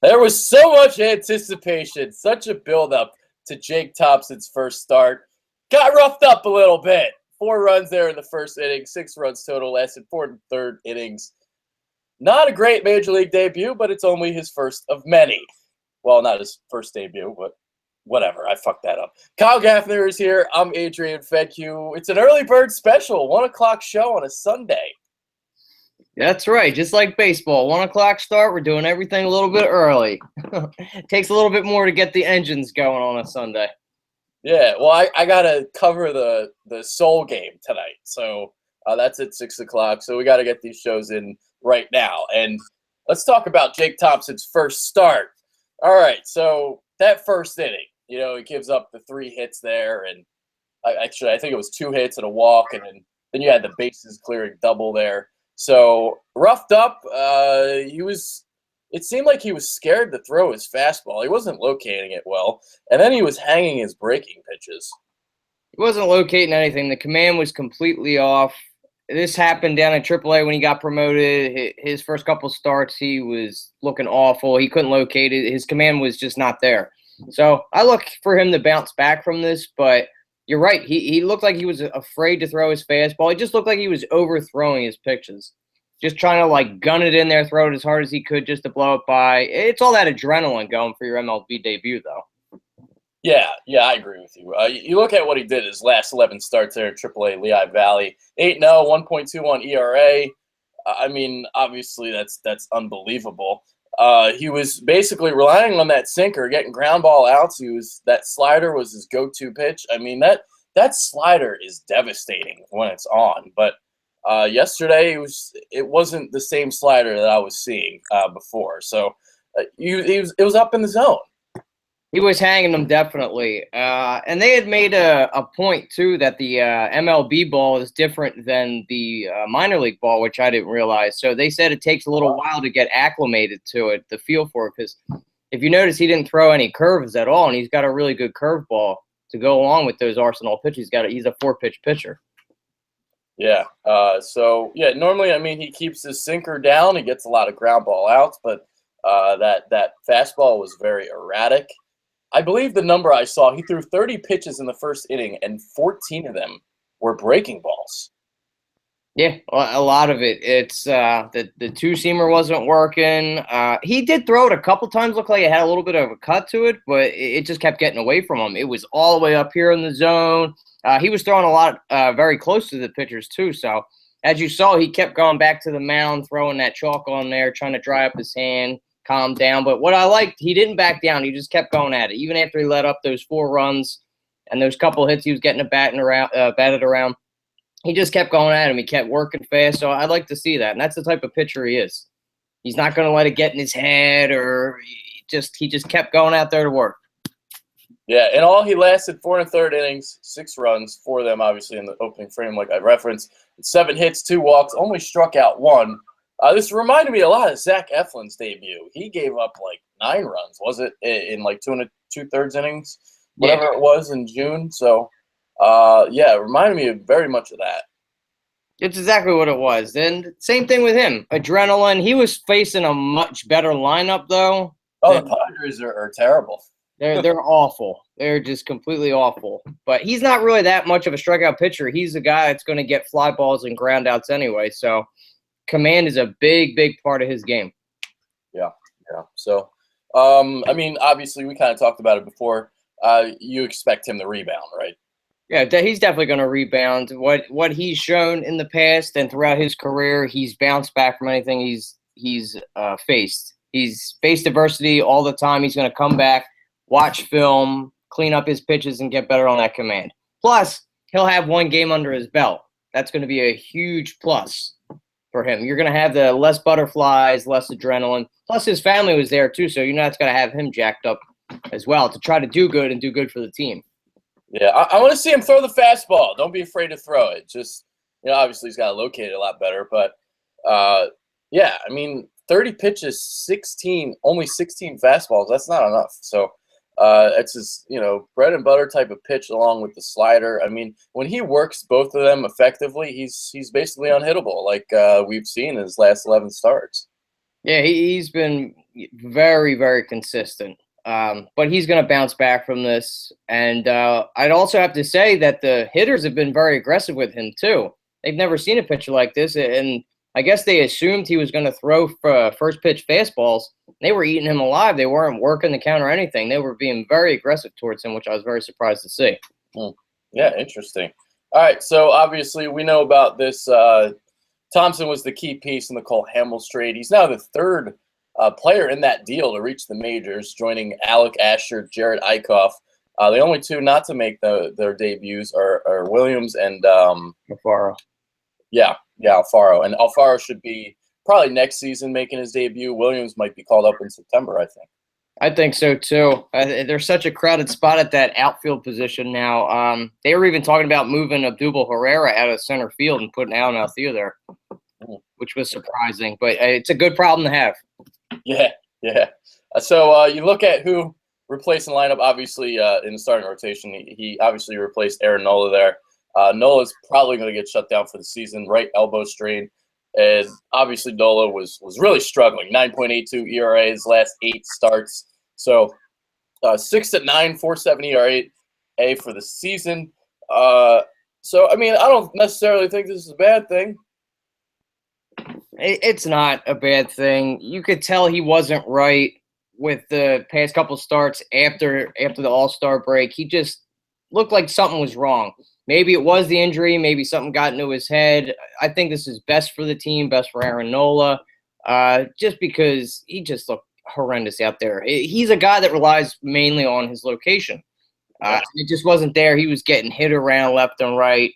There was so much anticipation, such a buildup to Jake Thompson's first start. Got roughed up a little bit. 4 runs there in the first inning, 6 runs total, lasted 4 and third innings. Not a great major league debut, but it's only his first of many. Well, not his first debut, but whatever. I fucked that up. Kyle Gaffner is here. I'm Adrian Fedque. It's an early bird special, 1 o'clock show on a Sunday. That's right. Just like baseball, 1 o'clock start. We're doing everything a little bit early. It takes a little bit more to get the engines going on a Sunday. Yeah, well, I got to cover the Soul game tonight. So that's at 6 o'clock. So we got to get these shows in right now. And let's talk about Jake Thompson's first start. All right, so that first inning, he gives up the 3 hits there. And I think it was 2 hits and a walk. And then you had the bases clearing double there. So roughed up, it seemed like he was scared to throw his fastball. He wasn't locating it well. And then he was hanging his breaking pitches. He wasn't locating anything. The command was completely off. This happened down in AAA when he got promoted. His first couple starts, he was looking awful. He couldn't locate it. His command was just not there. So I look for him to bounce back from this, but you're right. He looked like he was afraid to throw his fastball. He just looked like he was overthrowing his pitches. Just trying to, gun it in there, throw it as hard as he could just to blow it by. It's all that adrenaline going for your MLB debut, though. Yeah, I agree with you. You look at what he did his last 11 starts there at AAA Lehigh Valley. 8-0, 1.21 ERA. I mean, obviously that's unbelievable. He was basically relying on that sinker, getting ground ball outs. That slider was his go-to pitch. I mean, that slider is devastating when it's on. But yesterday it wasn't the same slider that I was seeing before. So it was up in the zone. He was hanging them definitely. And they had made a point, too, that the MLB ball is different than the minor league ball, which I didn't realize. So they said it takes a little while to get acclimated to it, the feel for it. Because if you notice, he didn't throw any curves at all, and he's got a really good curveball to go along with those Arsenal pitches. He's a 4-pitch pitcher. Yeah. Normally, I mean, he keeps his sinker down. He gets a lot of ground ball outs, but that fastball was very erratic. I believe the number I saw, he threw 30 pitches in the first inning, and 14 of them were breaking balls. Yeah, a lot of it. It's the 2-seamer wasn't working. He did throw it a couple times, looked like it had a little bit of a cut to it, but it just kept getting away from him. It was all the way up here in the zone. He was throwing a lot very close to the pitchers, too. So, as you saw, he kept going back to the mound, throwing that chalk on there, trying to dry up his hand, calm down. But what I liked, he didn't back down. He just kept going at it. Even after he let up those 4 runs and those couple hits he was getting batted around, he just kept going at him. He kept working fast. So I'd like to see that. And that's the type of pitcher he is. He's not going to let it get in his head he just kept going out there to work. Yeah, in all, he lasted 4 and third innings, 6 runs, 4 of them obviously in the opening frame, like I referenced. 7 hits, 2 walks, only struck out 1. This reminded me a lot of Zach Eflin's debut. He gave up 9 runs, was it, in 2 2/3 innings, whatever it was in June. So, it reminded me very much of that. It's exactly what it was. And same thing with him, adrenaline. He was facing a much better lineup, though. Oh, the Padres are terrible. They're awful. They're just completely awful. But he's not really that much of a strikeout pitcher. He's a guy that's going to get fly balls and ground outs anyway. So command is a big, big part of his game. Yeah. So, I mean, obviously, we kind of talked about it before. You expect him to rebound, right? Yeah, he's definitely going to rebound. What he's shown in the past and throughout his career, he's bounced back from anything he's faced. He's faced adversity all the time. He's going to come back, watch film, clean up his pitches, and get better on that command. Plus, he'll have 1 game under his belt. That's going to be a huge plus for him. You're going to have the less butterflies, less adrenaline. Plus, his family was there, too, so that's going to have him jacked up as well to try to do good for the team. Yeah, I want to see him throw the fastball. Don't be afraid to throw it. Just, obviously he's got to locate it a lot better. But, I mean, 30 pitches, only 16 fastballs. That's not enough. So, it's his, bread and butter type of pitch along with the slider. I mean, when he works both of them effectively, he's basically unhittable, like we've seen in his last 11 starts. Yeah, he's been Very, very consistent. But he's going to bounce back from this. And I'd also have to say that the hitters have been very aggressive with him, too. They've never seen a pitcher like this. And I guess they assumed he was going to throw first pitch fastballs. They were eating him alive. They weren't working the count or anything. They were being very aggressive towards him, which I was very surprised to see. Yeah, interesting. All right, so obviously we know about this. Thompson was the key piece in the Cole Hamels trade. He's now the third player in that deal to reach the majors, joining Alec Asher, Jared Eichhoff. The only two not to make their debuts are Williams and Alfaro. Yeah, Alfaro. And Alfaro should be probably next season making his debut. Williams might be called up in September, I think. I think so, too. There's such a crowded spot at that outfield position now. They were even talking about moving Abdul Herrera out of center field and putting Alan Althea there, which was surprising. But it's a good problem to have. Yeah. So you look at who replaced the lineup, obviously, in the starting rotation. He obviously replaced Aaron Nola there. Nola's probably going to get shut down for the season, right elbow strain. And obviously Nola was really struggling. 9.82 ERA his last 8 starts. So 6.9, 4.7 ERA for the season. So, I mean, I don't necessarily think this is a bad thing. It's not a bad thing. You could tell he wasn't right with the past couple starts after the All-Star break. He just looked like something was wrong. Maybe it was the injury. Maybe something got into his head. I think this is best for the team, best for Aaron Nola, just because he just looked horrendous out there. He's a guy that relies mainly on his location. It just wasn't there. He was getting hit around left and right,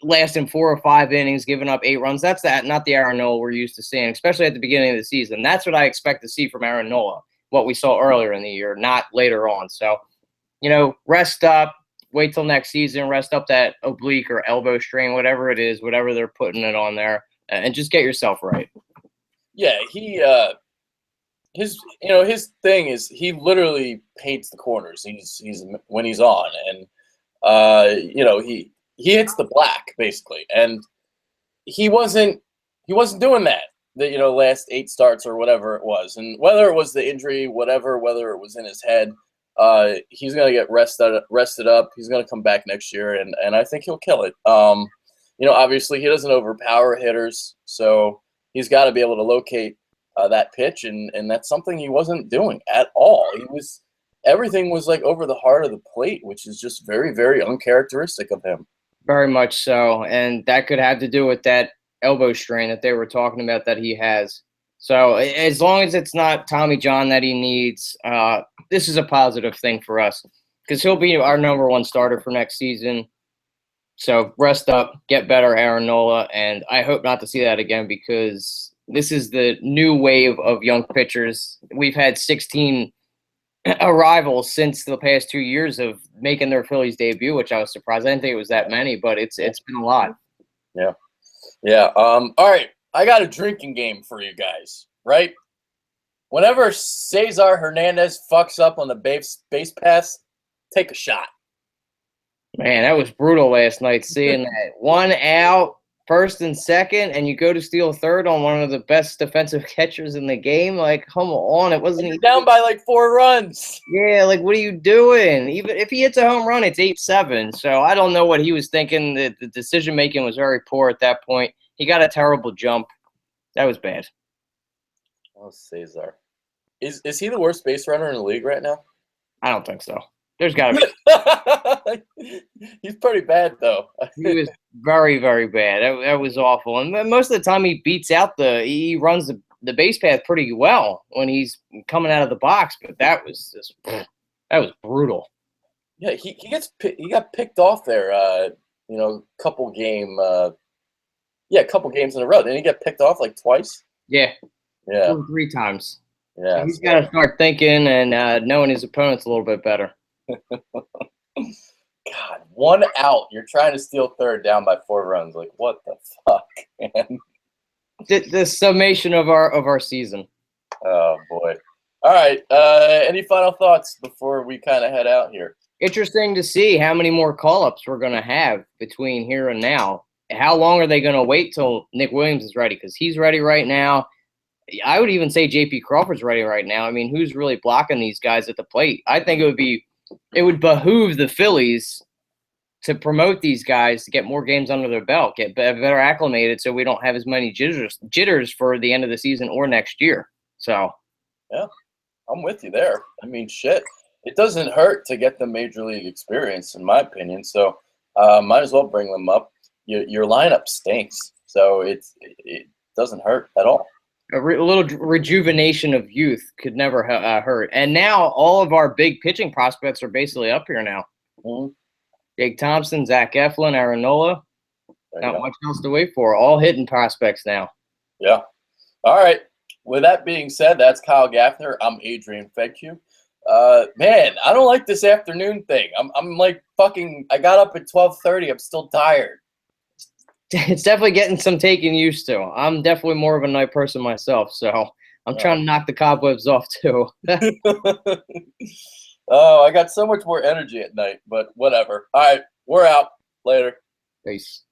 lasting 4 or 5 innings, giving up 8 runs. That's not the Aaron Nola we're used to seeing, especially at the beginning of the season. That's what I expect to see from Aaron Nola, what we saw earlier in the year, not later on. So, rest up. Wait till next season, rest up that oblique or elbow strain, whatever it is, whatever they're putting it on there, and just get yourself right. Yeah, his thing is he literally paints the corners. He's when he's on, and he hits the black basically, and he wasn't doing that. The last 8 starts or whatever it was, and whether it was the injury, whether it was in his head. He's going to get rested up. He's going to come back next year, and I think he'll kill it. Obviously he doesn't overpower hitters, so he's got to be able to locate that pitch, and that's something he wasn't doing at all. Everything was like over the heart of the plate, which is just very, very uncharacteristic of him. Very much so, and that could have to do with that elbow strain that they were talking about that he has. So as long as it's not Tommy John that he needs, this is a positive thing for us because he'll be our number 1 starter for next season. So rest up, get better, Aaron Nola, and I hope not to see that again because this is the new wave of young pitchers. We've had 16 arrivals since the past 2 years of making their Phillies debut, which I was surprised. I didn't think it was that many, but it's been a lot. Yeah. All right. I got a drinking game for you guys, right? Whenever Cesar Hernandez fucks up on the base pass, take a shot. Man, that was brutal last night, seeing that. 1 out, first and second, and you go to steal third on one of the best defensive catchers in the game. Like, come on, it wasn't even down by like 4 runs. Yeah, like, what are you doing? Even if he hits a home run, it's 8-7. So I don't know what he was thinking. The decision-making was very poor at that point. He got a terrible jump. That was bad. Oh, Cesar. Is he the worst base runner in the league right now? I don't think so. There's got to be. He's pretty bad, though. He was very, very bad. That was awful. And most of the time he runs the base path pretty well when he's coming out of the box. But that was brutal. Yeah, he got picked off there. Couple games in a row. Didn't he get picked off like twice? Yeah. 2 or 3 times. Yeah. He's got to start thinking and knowing his opponents a little bit better. God, 1 out. You're trying to steal third down by 4 runs. Like, what the fuck, man? The summation of our season. Oh, boy. All right. Any final thoughts before we kind of head out here? Interesting to see how many more call-ups we're going to have between here and now. How long are they going to wait till Nick Williams is ready? Because he's ready right now. I would even say J.P. Crawford's ready right now. I mean, who's really blocking these guys at the plate? I think it would behoove the Phillies to promote these guys to get more games under their belt, get better acclimated, so we don't have as many jitters for the end of the season or next year. So, yeah, I'm with you there. I mean, shit, it doesn't hurt to get the major league experience, in my opinion. So, might as well bring them up. Your lineup stinks, so it doesn't hurt at all. A little rejuvenation of youth could never hurt. And now all of our big pitching prospects are basically up here now. Mm-hmm. Jake Thompson, Zach Eflin, Aaron Nola. Not much else to wait for. All hitting prospects now. Yeah. All right. With that being said, that's Kyle Gaffner. I'm Adrian Fedke. Man, I don't like this afternoon thing. I'm like fucking. I got up at 12:30. I'm still tired. It's definitely getting some taking used to. I'm definitely more of a night person myself, so I'm trying to knock the cobwebs off too. Oh, I got so much more energy at night, but whatever. All right, we're out. Later. Peace.